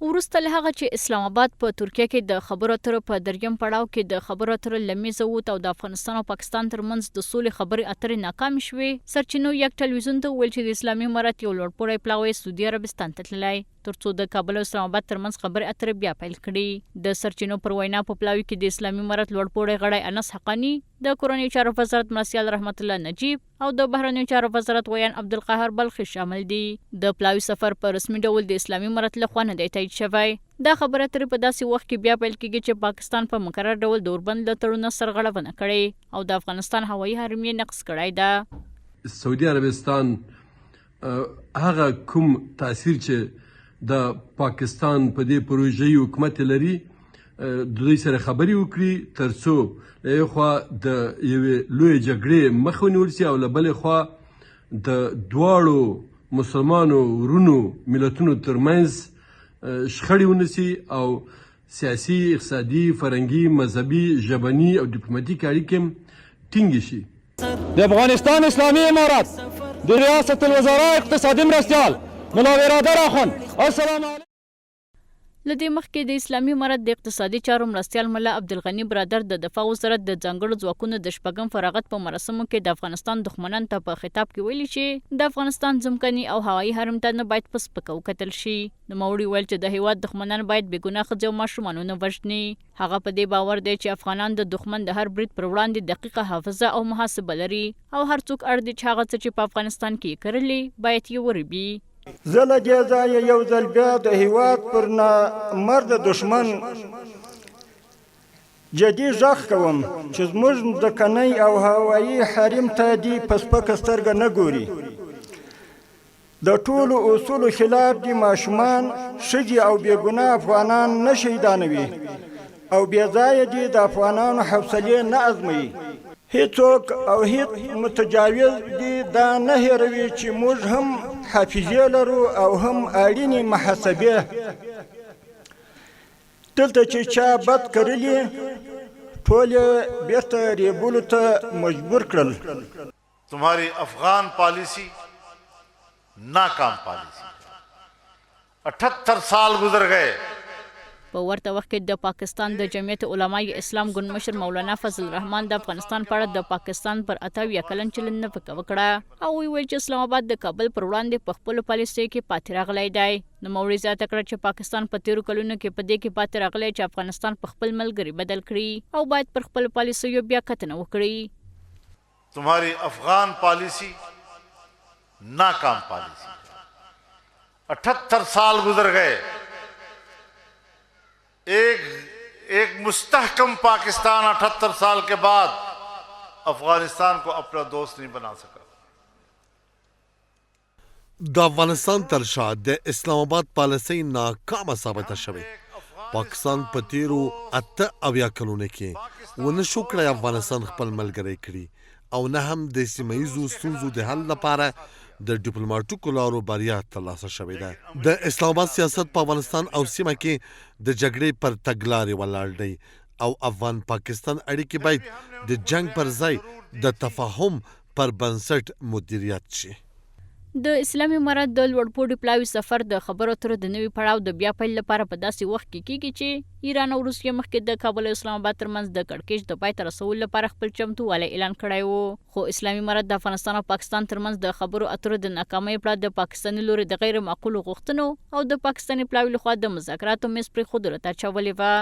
وروسته له هغه چې اسلام آباد په ترکیه کې د خبرو اترو په دریم پړاو کې د خبرو اترو له میزه ووت او د افغانستان او پاکستان ترمنځ د سولې خبرې اترې ناکامې شوې، سرچینو یک ټلویزیون ته وویل چې د اسلامي امارت یو لوړپوړی پلاوی سعودي عربستان ته تللی ترڅو د کابل او اسلام آباد ترمنځ خبرې اترې بیا پیل کړي. د سرچینو پر وینا په پلاوي کې د اسلامي امارت لوړپوړی غړی انس حقانی، د کورنیو چارو وزارت مرستیال رحمت الله نجیب او د بهرنیو چارو وزارت ویان عبدالقاهر بلخي شامل دي. د پلاوي سفر په رسمي ډول د اسلامي امارت لخوا نه دی تایید شوی. دا خبره اترې په داسې وخت کې بیا پیل کیږي چې پاکستان په مقرر ډول د اوربند له تړونه سرغړونه کړې او د افغانستان هوایي حرم یې نقض کړی ده. سعودي عربستان هغه کوم تاثیر چې د پاکستان په دې پروژې حکومت لري د دوی سره خبرې وکړي ترڅو له یو خوا د یوې لویې جګړې مخه ونیول سي او له بلې خوا د دواړو مسلمانو ورونو ملتونو ترمنځ شخړې ونیسي او سیاسي، اقتصادي، فرهنګي، مذهبي، ژبني او ډیپلوماتیک اړیکې ټینګې شي. د افغانستان اسلامي امارت د ریاست الوزراء اقتصادي مرستیال ملاوراده راخوند السلام علیکم. له دې مخکې د اسلامي امارت د اقتصادي چارو مرستیال ملا عبدالغني برادر د دفاع وزارت د ځانګړو ځواکونو د شپږم فراغت په مراسمو کې د افغانستان دښمنانو ته په خطاب کې ویلي چې د افغانستان ځمکني او هوایي حرم ته نه باید په سپکه وکتل شي. نوموړي ویل چې د هیواد دښمنان باید بې ګناه ښځې او ماشومان ونه وژني. هغه په دې باور دی چې افغانان د دښمن د هر برید پر وړاندې دقیقه حافظه او محاسبه لري او هر څوک اړ دی چې هغه څه چې په افغانستان کې یې کرلي باید یې وربي. زه له دې ځایه یو ځل بیا د هیواد پر نامرده دښمن جدي غږ کوم چې زموږ ځمکنی او هوایي حریم ته دې په سپکه سترګه نه ګوري. د ټولو اصولو خلاف دي ماشومان، ښځې او بېګناه افغانان نه شهیدانوي او بې ځایه دي د افغانانو حوصلې نه ازموي. هیڅوک او هیڅ متجاوز دي دا نه هېروي چې موږ هم حافظې لرو او هم اړینې محاسبې. دلته چې چا بد کرلي ټول یې بیرته ریبولو ته مجبور کړل. تمہاری افغان پالیسی ناکام پالیسی 78 سال گزر گئے. په ورته وخت کې د پاکستان د جمعیت علماء اسلام ګوند مشر مولانا فضل الرحمن د افغانستان په اړه د پاکستان پر 78 کلن چلند نه فکر وکړه او ویل چې اسلام آباد د کابل پر وړاندې په خپلو پالیسیو کې پاتې راغلی دی. نوموړي زیاته کړه چې پاکستان په تیرو کلونو کې په دې کې پاتې راغلی چې افغانستان په خپل ملګري بدل کړي او باید پر خپلو پالیسیو بیا کتنه وکړي. تمہاری افغان پالیسی ناکام پالیسی 78 سال گزر گئے. ایک مستحکم پاکستان 78 سال کے بعد افغانستان کو اپنا دوست نہیں بنا سکا. د افغانستان تر شا د اسلام آباد پالیسۍ ناکامه ثابته شوې. پاکستان په تیرو 78 کلونو کې ونه شو کړی افغانستان خپل ملګری کړي او نه هم د سیمه ییزو ستونزو د حل لپاره د ډیپلوماټیکو لارو بریا ترلاسه شوې ده. د اسلام آباد سیاست په افغانستان او سیمه کې د جګړې پر تګلارې ولاړ دی او افغان پاکستان اړیکې باید د جنگ پر ځای د تفاهم پر بنسټ مدیریت شي. د اسلامي امارت د لوړپوړي پلاوي سفر د خبرو اترو د نوي پړاو د بیا پیل لپاره په داسې وخت کې کیږي چې ایران او روسیه مخکې د کابل او اسلام آباد ترمنځ د کړکېچ د پای ته رسولو لپاره خپل چمتووالی اعلان کړی و. خو اسلامي امارت د افغانستان او پاکستان ترمنځ د خبرو اترو د ناکامۍ په اړه د پاکستاني لوري د غیر معقولو غوښتنو او د پاکستاني پلاوي لخوا د مذاکراتو میز پرېښودلو ته اچولې وه.